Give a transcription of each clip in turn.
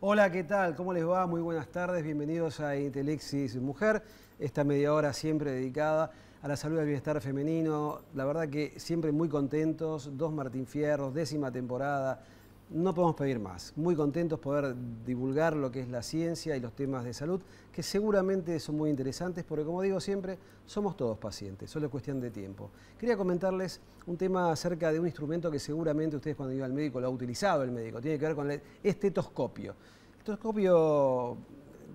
Hola, ¿qué tal? ¿Cómo les va? Muy buenas tardes, bienvenidos a Intelexis Mujer, esta media hora siempre dedicada a la salud y al bienestar femenino. La verdad que siempre muy contentos, 2 Martín Fierros, 10ª temporada, no podemos pedir más. Muy contentos poder divulgar lo que es la ciencia y los temas de salud, que seguramente son muy interesantes, porque como digo siempre, somos todos pacientes, solo es cuestión de tiempo. Quería comentarles un tema acerca de un instrumento que seguramente ustedes cuando iban al médico lo ha utilizado el médico, tiene que ver con el estetoscopio. El estetoscopio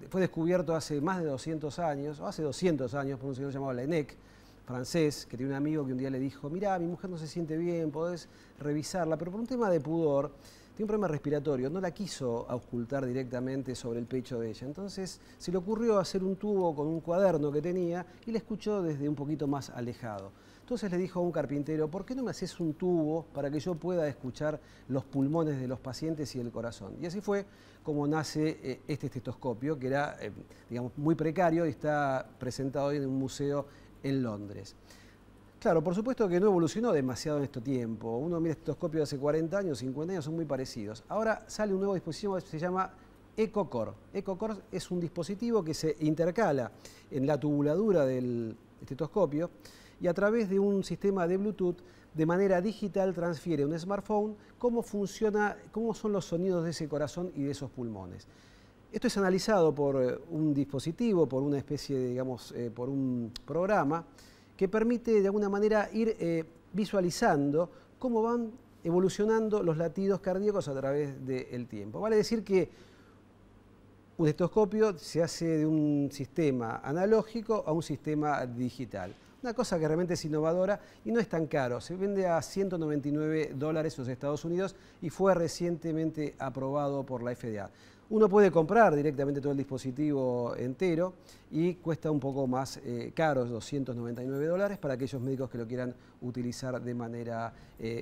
fue descubierto hace más de 200 años, o hace 200 años, por un señor llamado Laennec, francés, que tiene un amigo que un día le dijo: mirá, mi mujer no se siente bien, podés revisarla, pero por un tema de pudor, tiene un problema respiratorio, no la quiso auscultar directamente sobre el pecho de ella. Entonces se le ocurrió hacer un tubo con un cuaderno que tenía y la escuchó desde un poquito más alejado. Entonces le dijo a un carpintero: ¿por qué no me haces un tubo para que yo pueda escuchar los pulmones de los pacientes y el corazón? Y así fue como nace este estetoscopio, que era digamos, muy precario y está presentado hoy en un museo en Londres. Claro, por supuesto que no evolucionó demasiado en este tiempo. Uno mira estetoscopio de hace 40 años, 50 años, son muy parecidos. Ahora sale un nuevo dispositivo que se llama EcoCore. EcoCore es un dispositivo que se intercala en la tubuladura del estetoscopio y a través de un sistema de Bluetooth de manera digital transfiere a un smartphone cómo funciona, cómo son los sonidos de ese corazón y de esos pulmones. Esto es analizado por un dispositivo, por una especie de, digamos, por un programa que permite de alguna manera ir visualizando cómo van evolucionando los latidos cardíacos a través del tiempo. Vale decir que un estetoscopio se hace de un sistema analógico a un sistema digital. Una cosa que realmente es innovadora y no es tan caro. Se vende a $199 en los Estados Unidos y fue recientemente aprobado por la FDA. Uno puede comprar directamente todo el dispositivo entero y cuesta un poco más caro, $299, para aquellos médicos que lo quieran utilizar de manera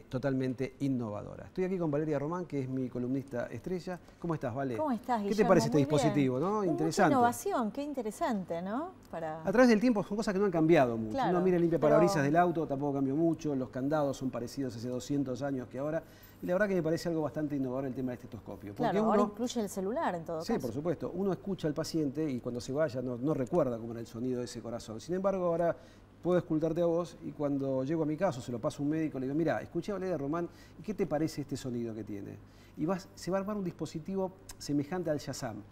totalmente innovadora. Estoy aquí con Valeria Román, que es mi columnista estrella. ¿Cómo estás, Vale? ¿Cómo estás, Guillermo? ¿Qué te parece este Muy dispositivo? bien. ¿No? Mucha Interesante. innovación, qué interesante, ¿no? A través del tiempo son cosas que no han cambiado mucho. Claro, Uno mira el limpiaparabrisas del auto, tampoco cambió mucho, los candados son parecidos hace 200 años que ahora. Y la verdad que me parece algo bastante innovador el tema del estetoscopio. Claro, ahora incluye el celular en todo caso. Sí, por supuesto. Uno escucha al paciente y cuando se vaya no recuerda cómo era el sonido de ese corazón. Sin embargo, ahora puedo escucharte a vos y cuando llego a mi caso, se lo paso a un médico, le digo: mira, escuché a Valeria Román, ¿y qué te parece este sonido que tiene? Y se va a armar un dispositivo semejante al Shazam.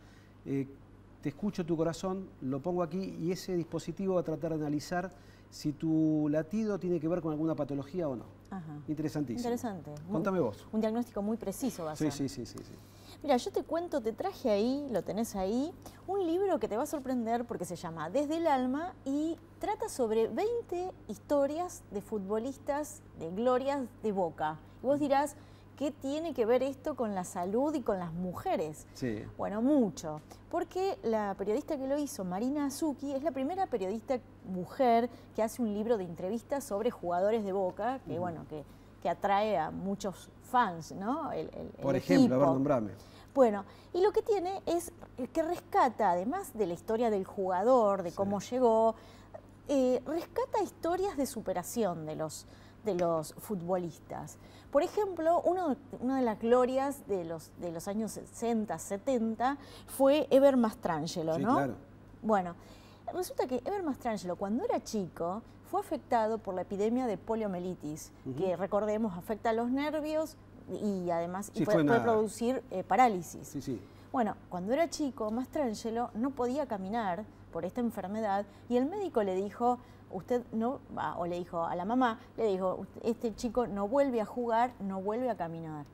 Te escucho tu corazón, lo pongo aquí y ese dispositivo va a tratar de analizar si tu latido tiene que ver con alguna patología o no. Ajá. Interesantísimo. Interesante. Contame vos. Un diagnóstico muy preciso va a ser. Sí. Mira, yo te cuento, te traje ahí, lo tenés ahí, un libro que te va a sorprender porque se llama Desde el Alma y trata sobre 20 historias de futbolistas, de glorias de Boca. Y vos dirás: ¿qué tiene que ver esto con la salud y con las mujeres? Sí. Bueno, mucho. Porque la periodista que lo hizo, Marina Azuki, es la primera periodista mujer que hace un libro de entrevistas sobre jugadores de Boca, que bueno, que atrae a muchos fans, ¿no? Por ejemplo, a ver, nombrame. Bueno, y lo que tiene es que rescata, además de la historia del jugador, de cómo llegó, rescata historias de superación de los futbolistas. Por ejemplo, una de las glorias de los años 60, 70 fue Ever Mastrangelo, ¿no? Sí, claro. Bueno, resulta que Ever Mastrangelo, cuando era chico, fue afectado por la epidemia de poliomielitis, que recordemos afecta a los nervios y además puede producir parálisis. Sí. Bueno, cuando era chico, Mastrangelo no podía caminar por esta enfermedad y el médico le dijo: usted no va, o le dijo a la mamá, le dijo: este chico no vuelve a jugar, no vuelve a caminar.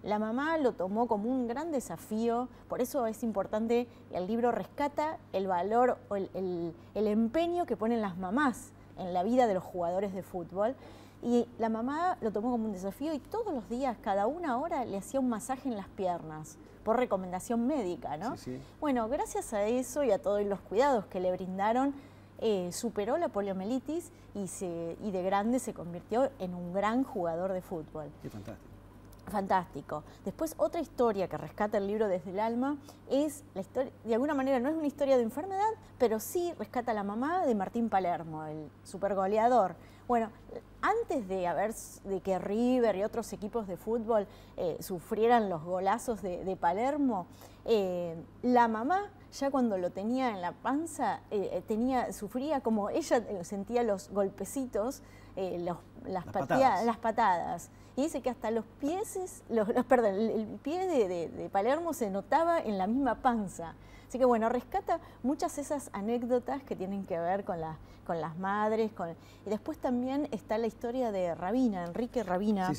La mamá lo tomó como un gran desafío, por eso es importante, el libro rescata el valor o el empeño que ponen las mamás en la vida de los jugadores de fútbol. Y la mamá lo tomó como un desafío y todos los días, cada 1 hora, le hacía un masaje en las piernas, por recomendación médica, ¿no? Sí. Bueno, gracias a eso y a todos los cuidados que le brindaron, superó la poliomielitis y de grande se convirtió en un gran jugador de fútbol. Qué fantástico. Fantástico. Después, otra historia que rescata el libro desde el alma es la historia, de alguna manera no es una historia de enfermedad, pero sí rescata a la mamá de Martín Palermo, el supergoleador. Bueno, antes de que River y otros equipos de fútbol sufrieran los golazos de Palermo, la mamá ya cuando lo tenía en la panza, sufría como ella sentía los golpecitos, las patadas. Y dice que hasta los pies, perdón, el pie de Palermo se notaba en la misma panza. Así que bueno, rescata muchas de esas anécdotas que tienen que ver con las madres. Y después también está la historia de Rabina, Enrique Rabina,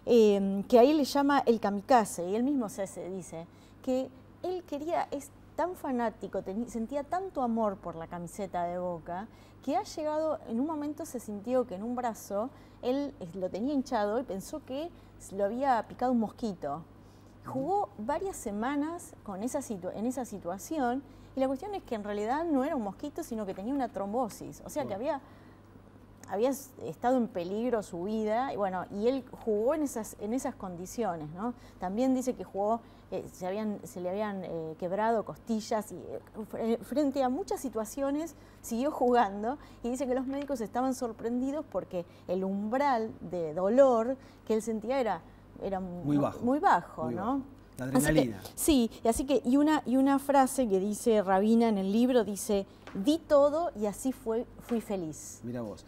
que ahí le llama el kamikaze. Y él mismo se dice que él es tan fanático, sentía tanto amor por la camiseta de Boca, que ha llegado, en un momento se sintió que en un brazo él lo tenía hinchado y pensó que lo había picado un mosquito. Jugó varias semanas en esa situación y la cuestión es que en realidad no era un mosquito, sino que tenía una trombosis, o sea que había estado en peligro su vida y él jugó en esas condiciones, ¿no? También dice que jugó, se le habían quebrado costillas y frente a muchas situaciones siguió jugando y dice que los médicos estaban sorprendidos porque el umbral de dolor que él sentía era muy bajo, ¿no? La adrenalina. Y una frase que dice Rabina en el libro dice: di todo y así fui feliz. Mira vos.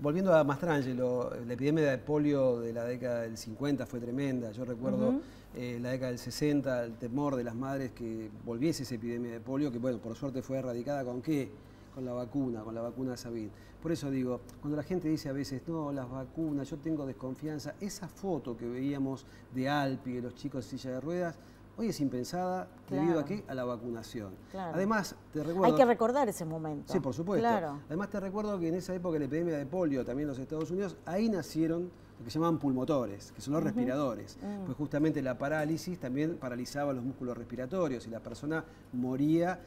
Volviendo a Mastrangelo, la epidemia de polio de la década del 50 fue tremenda. Yo recuerdo la década del 60, el temor de las madres que volviese esa epidemia de polio, que bueno, por suerte fue erradicada ¿con qué? Con la vacuna Sabin. Por eso digo, cuando la gente dice a veces, no, las vacunas, yo tengo desconfianza, esa foto que veíamos de Alpi, de los chicos en silla de ruedas, hoy es impensada. ¿Debido a qué? A la vacunación. Claro. Además, te recuerdo... Hay que recordar ese momento. Sí, por supuesto. Claro. Además, te recuerdo que en esa época de la epidemia de polio, también en los Estados Unidos, ahí nacieron lo que se llamaban pulmotores, que son los respiradores. Pues justamente la parálisis también paralizaba los músculos respiratorios y la persona moría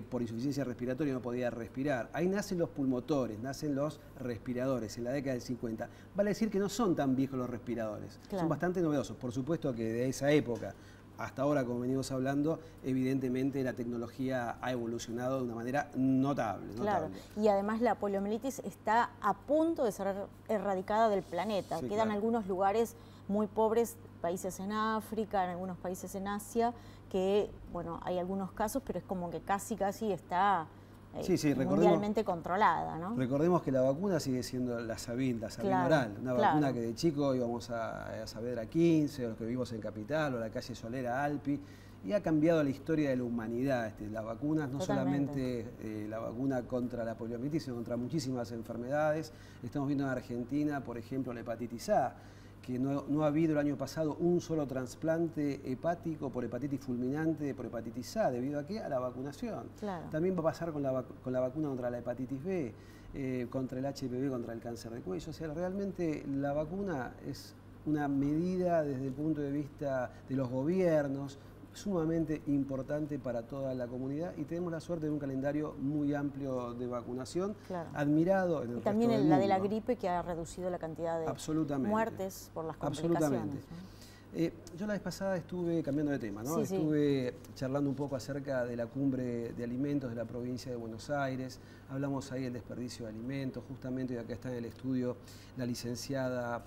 por insuficiencia respiratoria, no podía respirar. Ahí nacen los pulmotores, nacen los respiradores en la década del 50. Vale decir que no son tan viejos los respiradores, son bastante novedosos. Por supuesto que de esa época hasta ahora, como venimos hablando, evidentemente la tecnología ha evolucionado de una manera notable. Claro, y además la poliomielitis está a punto de ser erradicada del planeta. Sí, Quedan algunos lugares muy pobres, países en África, en algunos países en Asia, que, bueno, hay algunos casos, pero es como que casi está mundialmente controlada, ¿no? Recordemos que la vacuna sigue siendo la Sabin oral, una vacuna que de chico íbamos a Saavedra 15, o los que vivimos en Capital, o la calle Solera Alpi, y ha cambiado la historia de la humanidad. Las vacunas, no solamente la vacuna contra la poliomielitis, sino contra muchísimas enfermedades. Estamos viendo en Argentina, por ejemplo, la hepatitis A, que no ha habido el año pasado un solo trasplante hepático por hepatitis fulminante, por hepatitis A, ¿debido a qué? A la vacunación. Claro. También va a pasar con la vacuna contra la hepatitis B, contra el HPV, contra el cáncer de cuello. O sea, realmente la vacuna es una medida desde el punto de vista de los gobiernos, sumamente importante para toda la comunidad, y tenemos la suerte de un calendario muy amplio de vacunación, admirado en el resto del mundo. También la de la gripe, que ha reducido la cantidad de muertes por las complicaciones. Absolutamente. Yo la vez pasada estuve cambiando de tema, ¿no? Estuve charlando un poco acerca de la cumbre de alimentos de la provincia de Buenos Aires, hablamos ahí del desperdicio de alimentos, justamente y acá está en el estudio la licenciada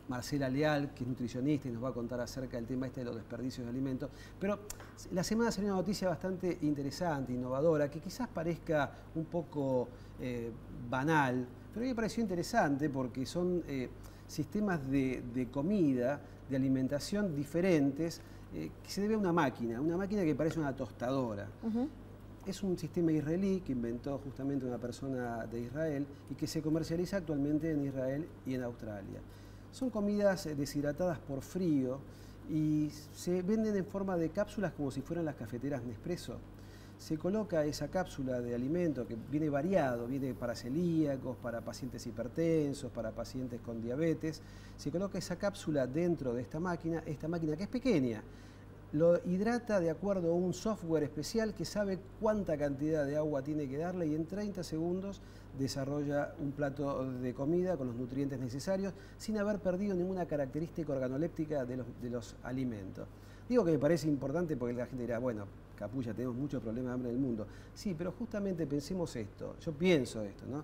Marcela Leal, que es nutricionista y nos va a contar acerca del tema de los desperdicios de alimentos. Pero la semana salió una noticia bastante interesante, innovadora, que quizás parezca un poco banal, pero a mí me pareció interesante porque son sistemas de comida, de alimentación diferentes, que se debe a una máquina que parece una tostadora. Es un sistema israelí que inventó justamente una persona de Israel y que se comercializa actualmente en Israel y en Australia. Son comidas deshidratadas por frío y se venden en forma de cápsulas como si fueran las cafeteras Nespresso. Se coloca esa cápsula de alimento que viene variado, viene para celíacos, para pacientes hipertensos, para pacientes con diabetes. Se coloca esa cápsula dentro de esta máquina que es pequeña. lo hidrata de acuerdo a un software especial que sabe cuánta cantidad de agua tiene que darle y en 30 segundos desarrolla un plato de comida con los nutrientes necesarios sin haber perdido ninguna característica organoléptica de los alimentos. Digo que me parece importante porque la gente dirá, bueno, capulla, tenemos muchos problemas de hambre en el mundo. Sí, pero justamente pensemos esto, yo pienso esto, ¿no?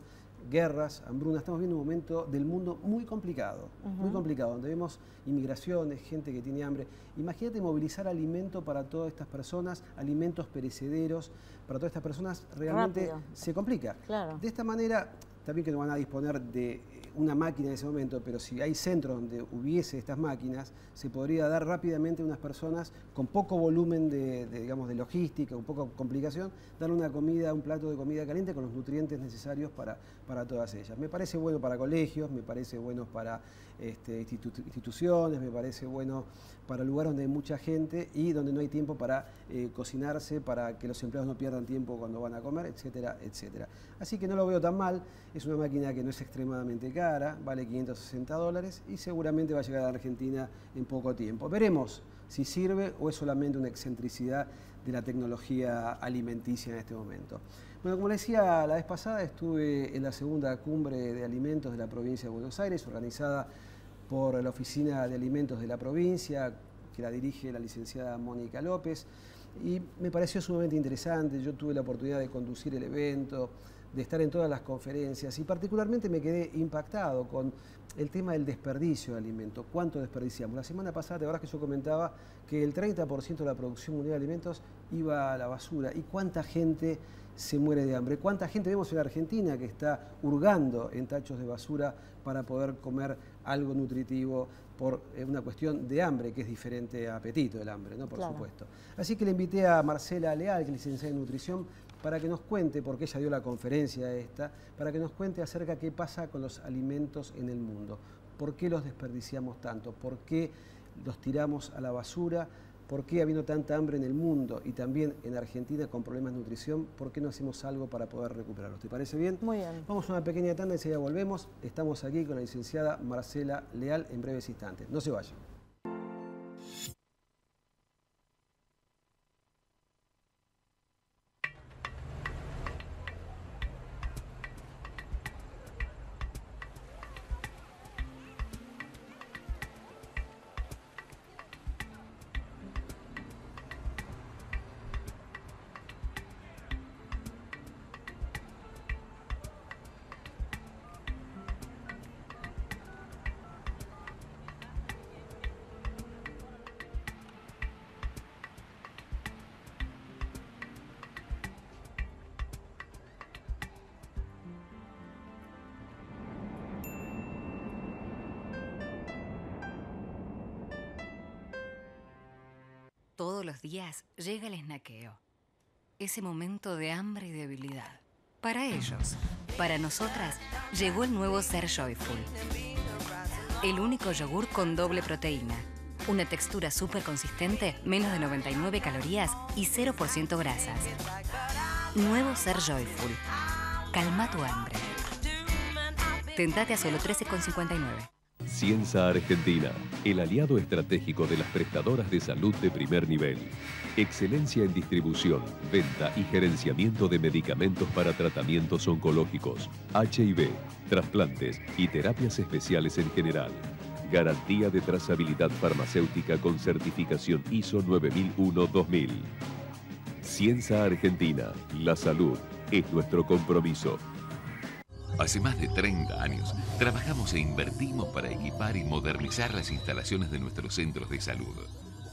Guerras, hambrunas, estamos viendo un momento del mundo muy complicado, donde vemos inmigraciones, gente que tiene hambre. Imagínate movilizar alimento para todas estas personas, alimentos perecederos, para todas estas personas realmente rápido. Se complica. Claro. De esta manera, también que no van a disponer de una máquina en ese momento, pero si hay centros donde hubiese estas máquinas, se podría dar rápidamente a unas personas con poco volumen digamos, de logística, con poca complicación, dar una comida, un plato de comida caliente con los nutrientes necesarios para todas ellas. Me parece bueno para colegios, me parece bueno para instituciones, me parece bueno para lugares donde hay mucha gente y donde no hay tiempo para cocinarse, para que los empleados no pierdan tiempo cuando van a comer, etcétera, etcétera. Así que no lo veo tan mal, es una máquina que no es extremadamente cara, vale $560 y seguramente va a llegar a Argentina en poco tiempo. Veremos si sirve o es solamente una excentricidad de la tecnología alimenticia en este momento. Bueno, como les decía la vez pasada, estuve en la segunda cumbre de alimentos de la provincia de Buenos Aires, organizada por la Oficina de Alimentos de la provincia, que la dirige la licenciada Mónica López, y me pareció sumamente interesante. Yo tuve la oportunidad de conducir el evento, de estar en todas las conferencias y particularmente me quedé impactado con el tema del desperdicio de alimentos. ¿Cuánto desperdiciamos? La semana pasada, de verdad que yo comentaba que el 30% de la producción mundial de alimentos iba a la basura. ¿Y cuánta gente se muere de hambre? ¿Cuánta gente vemos en Argentina que está hurgando en tachos de basura para poder comer algo nutritivo por una cuestión de hambre, que es diferente a apetito del hambre, ¿no? Por supuesto. Así que le invité a Marcela Leal, que es licenciada en nutrición, para que nos cuente, porque ella dio la conferencia esta, para que nos cuente acerca de qué pasa con los alimentos en el mundo. ¿Por qué los desperdiciamos tanto? ¿Por qué los tiramos a la basura? ¿Por qué habiendo tanta hambre en el mundo y también en Argentina con problemas de nutrición, por qué no hacemos algo para poder recuperarlos? ¿Te parece bien? Muy bien. Vamos a una pequeña tanda y enseguida volvemos. Estamos aquí con la licenciada Marcela Leal en breves instantes. No se vayan. Todos los días llega el snaqueo, ese momento de hambre y debilidad. Para ellos, para nosotras, llegó el nuevo Ser Joyful. El único yogur con doble proteína, una textura súper consistente, menos de 99 calorías y 0% grasas. Nuevo Ser Joyful. Calma tu hambre. Tentate a solo $13,59. Cienza Argentina, el aliado estratégico de las prestadoras de salud de primer nivel. Excelencia en distribución, venta y gerenciamiento de medicamentos para tratamientos oncológicos, HIV, trasplantes y terapias especiales en general. Garantía de trazabilidad farmacéutica con certificación ISO 9001-2000. Cienza Argentina, la salud es nuestro compromiso. Hace más de 30 años, trabajamos e invertimos para equipar y modernizar las instalaciones de nuestros centros de salud,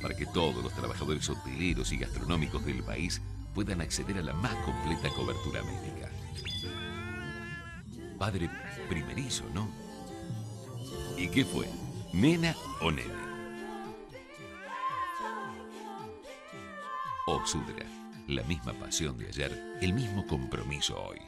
para que todos los trabajadores hoteleros y gastronómicos del país puedan acceder a la más completa cobertura médica. Padre primerizo, ¿no? ¿Y qué fue? ¿Nena o nene? Oxudra, la misma pasión de ayer, el mismo compromiso hoy.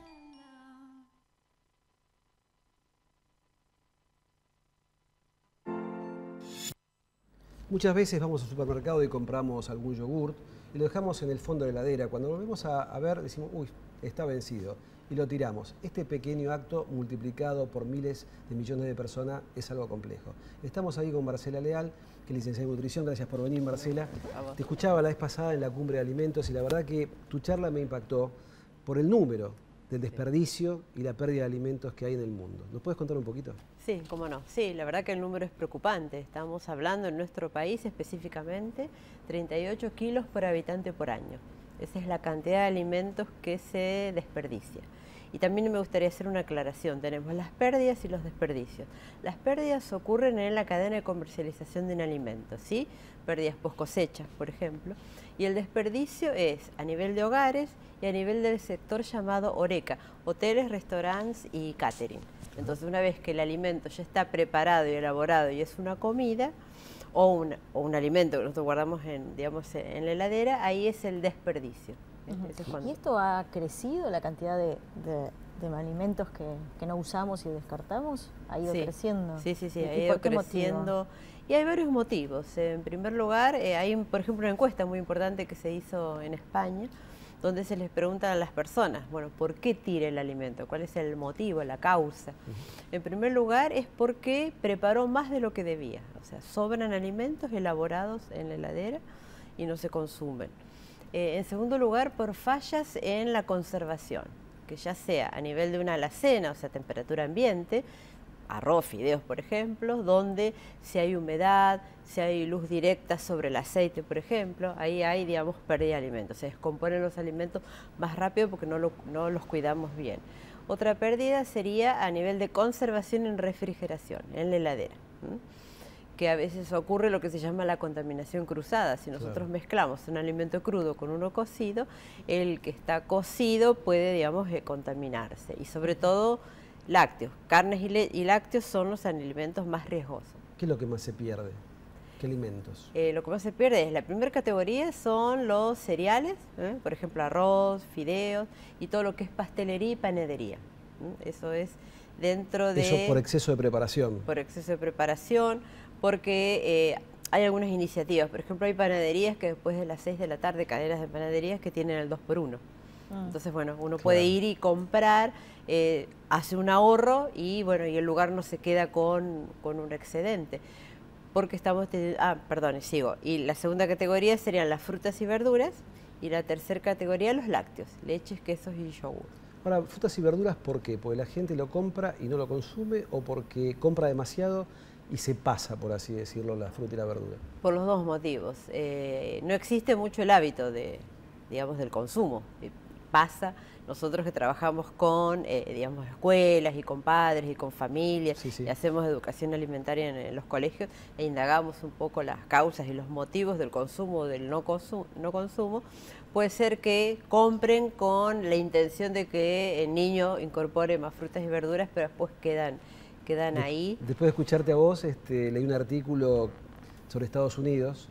Muchas veces vamos al supermercado y compramos algún yogurt y lo dejamos en el fondo de la heladera. Cuando volvemos a ver, decimos, uy, está vencido y lo tiramos. Este pequeño acto multiplicado por miles de millones de personas es algo complejo. Estamos ahí con Marcela Leal, que es licenciada en nutrición. Gracias por venir, Marcela. Te escuchaba la vez pasada en la Cumbre de Alimentos y la verdad que tu charla me impactó por el número del desperdicio y la pérdida de alimentos que hay en el mundo. ¿Nos puedes contar un poquito? Sí, cómo no. Sí, la verdad que el número es preocupante. Estamos hablando en nuestro país específicamente 38 kilos por habitante por año. Esa es la cantidad de alimentos que se desperdicia. Y también me gustaría hacer una aclaración. Tenemos las pérdidas y los desperdicios. Las pérdidas ocurren en la cadena de comercialización de un alimento, ¿sí? Pérdidas post cosecha, por ejemplo. Y el desperdicio es a nivel de hogares y a nivel del sector llamado HoReCa, hoteles, restaurantes y catering. Entonces, una vez que el alimento ya está preparado y elaborado y es una comida, o un alimento que nosotros guardamos en la heladera, ahí es el desperdicio. ¿Y esto ha crecido, la cantidad de alimentos que no usamos y descartamos? ¿Ha ido creciendo? Sí, ha ido creciendo. Y hay varios motivos. En primer lugar, hay, por ejemplo, una encuesta muy importante que se hizo en España, donde se les pregunta a las personas, bueno, ¿por qué tira el alimento? ¿Cuál es el motivo, la causa? En primer lugar, es porque preparó más de lo que debía. O sea, sobran alimentos elaborados en la heladera y no se consumen. En segundo lugar, por fallas en la conservación, que ya sea a nivel de una alacena, o sea, temperatura ambiente, arroz, fideos, por ejemplo, donde si hay humedad, si hay luz directa sobre el aceite, por ejemplo, ahí hay, digamos, pérdida de alimentos. Se descomponen los alimentos más rápido porque no los cuidamos bien. Otra pérdida sería a nivel de conservación en refrigeración, en la heladera, que a veces ocurre lo que se llama la contaminación cruzada. Si nosotros mezclamos un alimento crudo con uno cocido, el que está cocido puede, digamos, contaminarse. Y sobre todo lácteos, carnes y lácteos son los alimentos más riesgosos. ¿Qué es lo que más se pierde? ¿Qué alimentos? Lo que más se pierde es, la primera categoría son los cereales, por ejemplo arroz, fideos y todo lo que es pastelería y panadería. Eso es dentro de... Eso por exceso de preparación. Por exceso de preparación, porque hay algunas iniciativas. Por ejemplo, hay panaderías que después de las 6 de la tarde, cadenas de panaderías que tienen el 2x1. Entonces, bueno, uno puede ir y comprar, hace un ahorro y, bueno, y el lugar no se queda con un excedente. Porque estamos teniendo... sigo. Y la segunda categoría serían las frutas y verduras y la tercera categoría los lácteos, leches, quesos y yogur. Ahora, frutas y verduras, ¿por qué? ¿Porque la gente lo compra y no lo consume o porque compra demasiado y se pasa, por así decirlo, la fruta y la verdura? Por los dos motivos. No existe mucho el hábito del consumo. Pasa, nosotros que trabajamos con, escuelas y con padres y con familias, y hacemos educación alimentaria en los colegios, e indagamos un poco las causas y los motivos del consumo o del no consumo, puede ser que compren con la intención de que el niño incorpore más frutas y verduras, pero después quedan ahí. Después de escucharte a vos, leí un artículo sobre Estados Unidos.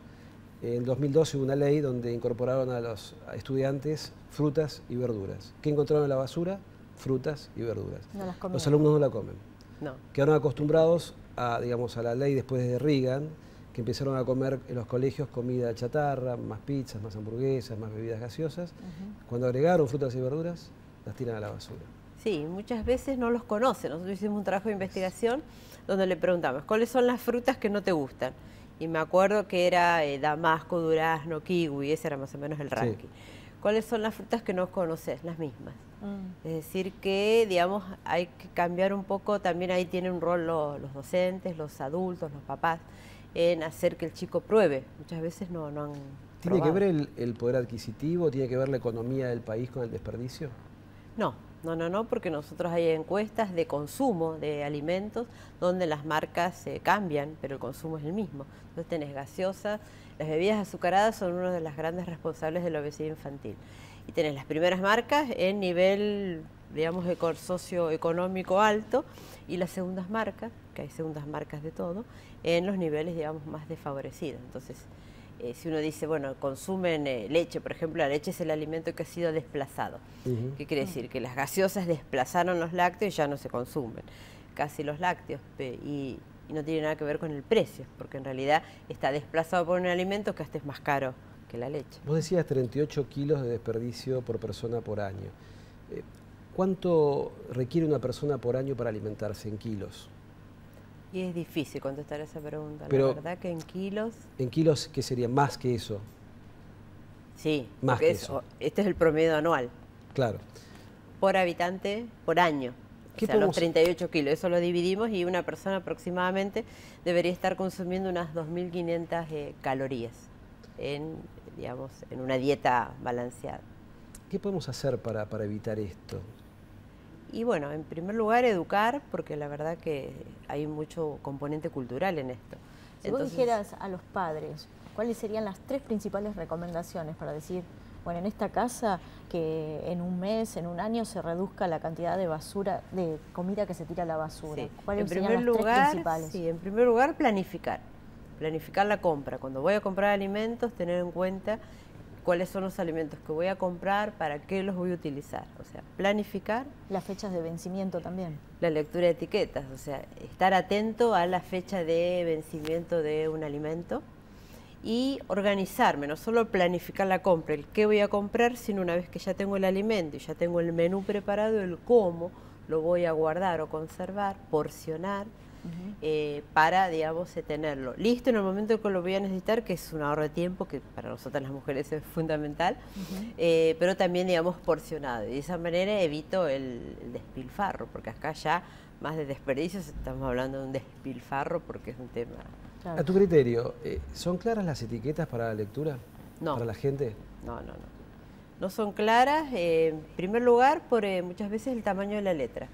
En 2012 hubo una ley donde incorporaron a los estudiantes frutas y verduras. ¿Qué encontraron en la basura? Frutas y verduras. No las comen. Los alumnos no la comen. No. Quedaron acostumbrados a la ley después de Reagan, que empezaron a comer en los colegios comida chatarra, más pizzas, más hamburguesas, más bebidas gaseosas. Cuando agregaron frutas y verduras, las tiran a la basura. Sí, muchas veces no los conocen. Nosotros hicimos un trabajo de investigación donde le preguntamos, ¿cuáles son las frutas que no te gustan? Y me acuerdo que era damasco, durazno, kiwi, ese era más o menos el ranking. ¿Cuáles son las frutas que no conoces? Las mismas. Es decir que, digamos, hay que cambiar un poco, también ahí tienen un rol los docentes, los adultos, los papás, en hacer que el chico pruebe. Muchas veces no han ¿Tiene probado. que ver el poder adquisitivo? ¿Tiene que ver la economía del país con el desperdicio? No, porque nosotros hay encuestas de consumo de alimentos donde las marcas cambian, pero el consumo es el mismo. Entonces tenés gaseosas, las bebidas azucaradas son una de las grandes responsables de la obesidad infantil. Y tenés las primeras marcas en nivel, digamos, socioeconómico alto, y las segundas marcas, que hay segundas marcas de todo, en los niveles, digamos, más desfavorecidos. Entonces, si uno dice, bueno, consumen leche, por ejemplo, la leche es el alimento que ha sido desplazado. ¿Qué quiere decir? Que las gaseosas desplazaron los lácteos y ya no se consumen casi los lácteos, y no tiene nada que ver con el precio, porque en realidad está desplazado por un alimento que hasta es más caro que la leche. Vos decías 38 kilos de desperdicio por persona por año. ¿Cuánto requiere una persona por año para alimentarse en kilos? Y es difícil contestar esa pregunta. Pero, la verdad que en kilos... ¿En kilos qué sería? ¿Más que eso? Sí, más que eso. Este es el promedio anual. Claro. Por habitante, por año. O sea, los 38 kilos. Eso lo dividimos y una persona aproximadamente debería estar consumiendo unas 2.500 calorías digamos, en una dieta balanceada. ¿Qué podemos hacer para evitar esto? Y bueno, en primer lugar, educar, porque la verdad que hay mucho componente cultural en esto. Si vos dijeras a los padres, ¿cuáles serían las 3 principales recomendaciones para decir, bueno, en esta casa que en un mes, en un año se reduzca la cantidad de basura, de comida que se tira a la basura? Sí. ¿Cuáles serían las 3 principales? Sí, en primer lugar, planificar la compra. Cuando voy a comprar alimentos, tener en cuenta cuáles son los alimentos que voy a comprar, para qué los voy a utilizar. O sea, planificar. Las fechas de vencimiento también. La lectura de etiquetas, o sea, estar atento a la fecha de vencimiento de un alimento y organizarme, no solo planificar la compra, el qué voy a comprar, sino una vez que ya tengo el alimento y ya tengo el menú preparado, el cómo lo voy a guardar o conservar, porcionar, para, digamos, tenerlo listo en el momento que lo voy a necesitar, que es un ahorro de tiempo, que para nosotras las mujeres es fundamental, pero también, digamos, porcionado. Y de esa manera evito el despilfarro, porque acá ya, más de desperdicios, estamos hablando de un despilfarro, porque es un tema... Claro. A tu criterio, ¿son claras las etiquetas para la lectura? No. ¿Para la gente? No. No son claras, en primer lugar, por muchas veces el tamaño de la letra.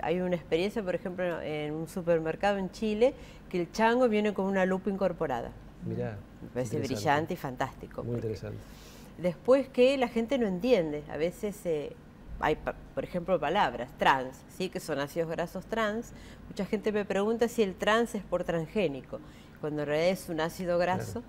Hay una experiencia, por ejemplo, en un supermercado en Chile, que el chango viene con una lupa incorporada. Mirá, me parece brillante y fantástico. Muy interesante. Después que la gente no entiende, a veces hay, por ejemplo, palabras, trans, ¿sí? Que son ácidos grasos trans. Mucha gente me pregunta si el trans es por transgénico, cuando en realidad es un ácido graso. Claro.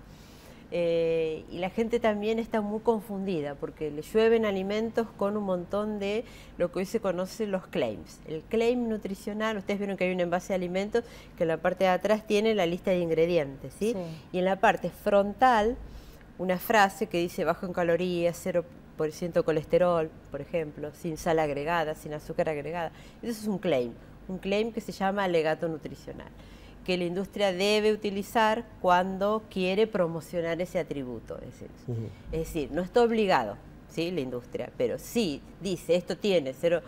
Y la gente también está muy confundida porque le llueven alimentos con un montón de lo que hoy se conoce los claims. El claim nutricional, ustedes vieron que hay un envase de alimentos que en la parte de atrás tiene la lista de ingredientes, ¿sí? Sí. Y en la parte frontal una frase que dice bajo en calorías, 0% colesterol, por ejemplo, sin sal agregada, sin azúcar agregada. Eso es un claim que se llama alegato nutricional, que la industria debe utilizar cuando quiere promocionar ese atributo. Es decir, no está obligado, ¿sí? La industria, pero sí dice esto tiene cero,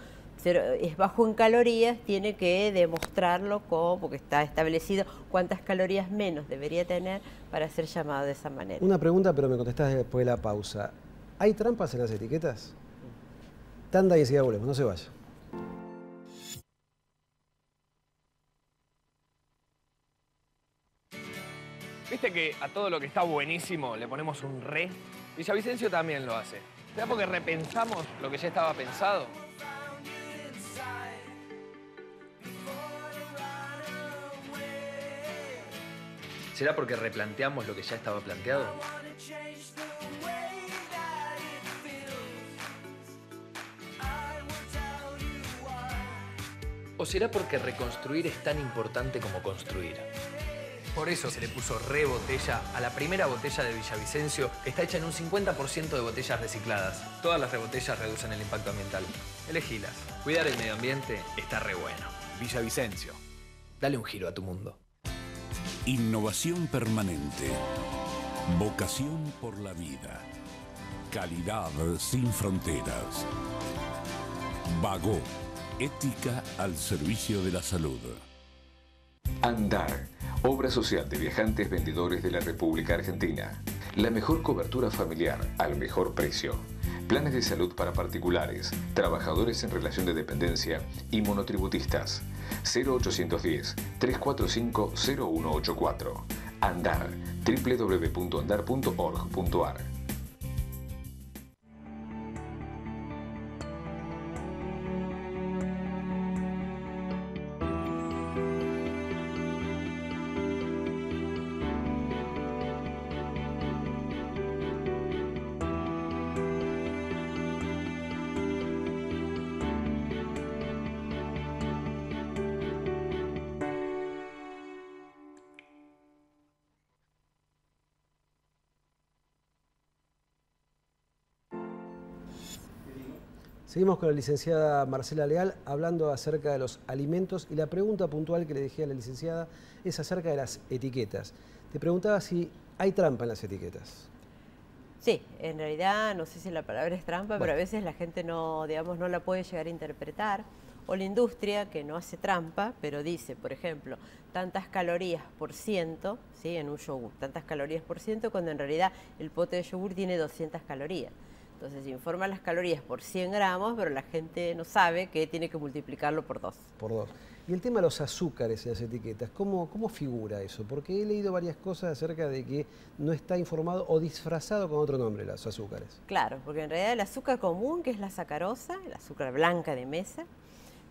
es bajo en calorías, tiene que demostrarlo porque está establecido cuántas calorías menos debería tener para ser llamado de esa manera. Una pregunta, pero me contestás después de la pausa. ¿Hay trampas en las etiquetas? Tanda y enseguida volvemos, no se vaya. Viste que a todo lo que está buenísimo le ponemos un re. Villavicencio también lo hace. ¿Será porque repensamos lo que ya estaba pensado? ¿Será porque replanteamos lo que ya estaba planteado? ¿O será porque reconstruir es tan importante como construir? Por eso se le puso Re Botella a la primera botella de Villavicencio, que está hecha en un 50% de botellas recicladas. Todas las rebotellas reducen el impacto ambiental. Elegilas. Cuidar el medio ambiente está re bueno. Villavicencio. Dale un giro a tu mundo. Innovación permanente. Vocación por la vida. Calidad sin fronteras. Vago. Ética al servicio de la salud. Andar, obra social de viajantes vendedores de la República Argentina. La mejor cobertura familiar al mejor precio. Planes de salud para particulares, trabajadores en relación de dependencia y monotributistas. 0810-345-0184. Andar, www.andar.org.ar. Seguimos con la licenciada Marcela Leal hablando acerca de los alimentos y la pregunta puntual que le dejé a la licenciada es acerca de las etiquetas. Te preguntaba si hay trampa en las etiquetas. Sí, en realidad no sé si la palabra es trampa, pero a veces la gente no, digamos, no la puede llegar a interpretar. O la industria que no hace trampa, pero dice, por ejemplo, tantas calorías por ciento, ¿sí? En un yogur, tantas calorías por ciento, cuando en realidad el pote de yogur tiene 200 calorías. Entonces informa las calorías por 100 gramos, pero la gente no sabe que tiene que multiplicarlo por 2. Por 2. Y el tema de los azúcares en las etiquetas, ¿cómo figura eso? Porque he leído varias cosas acerca de que no está informado o disfrazado con otro nombre los azúcares. Claro, porque en realidad el azúcar común, que es la sacarosa, el azúcar blanca de mesa,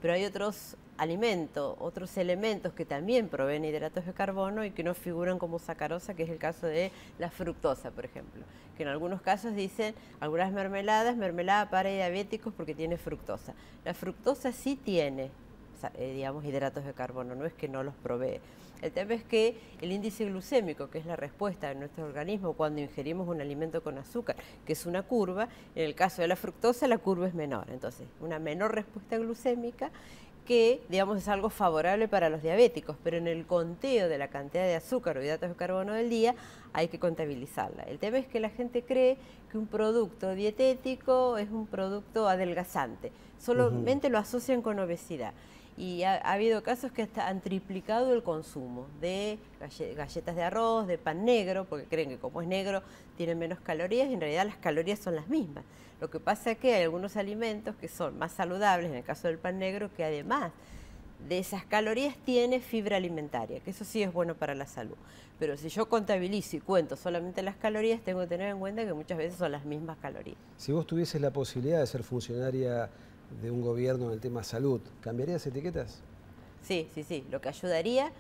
pero hay otros alimentos, otros elementos que también proveen hidratos de carbono y que no figuran como sacarosa, que es el caso de la fructosa, por ejemplo, que en algunos casos dicen, algunas mermeladas, mermelada para diabéticos porque tiene fructosa. La fructosa sí tiene, digamos, hidratos de carbono, no es que no los provee. El tema es que el índice glucémico, que es la respuesta de nuestro organismo cuando ingerimos un alimento con azúcar, que es una curva, en el caso de la fructosa la curva es menor. Entonces, una menor respuesta glucémica que, digamos, es algo favorable para los diabéticos, pero en el conteo de la cantidad de azúcar o hidratos de carbono del día hay que contabilizarla. El tema es que la gente cree que un producto dietético es un producto adelgazante, solamente lo asocian con obesidad. Y ha habido casos que hasta han triplicado el consumo de galletas de arroz, de pan negro, porque creen que como es negro tiene menos calorías y en realidad las calorías son las mismas. Lo que pasa es que hay algunos alimentos que son más saludables, en el caso del pan negro, que además de esas calorías tiene fibra alimentaria, que eso sí es bueno para la salud. Pero si yo contabilizo y cuento solamente las calorías, tengo que tener en cuenta que muchas veces son las mismas calorías. Si vos tuvieses la posibilidad de ser funcionaria de un gobierno en el tema salud, ¿cambiarías etiquetas? Sí, lo que ayudaría,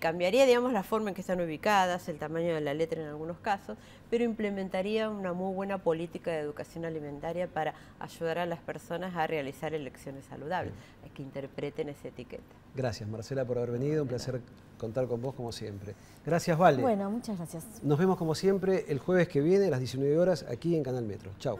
cambiaría, digamos, la forma en que están ubicadas, el tamaño de la letra en algunos casos, pero implementaría una muy buena política de educación alimentaria para ayudar a las personas a realizar elecciones saludables, a que interpreten esa etiqueta. Gracias, Marcela, por haber venido, un placer contar con vos como siempre. Gracias, Vale. Bueno, muchas gracias. Nos vemos como siempre el jueves que viene a las 19 horas aquí en Canal Metro. Chau.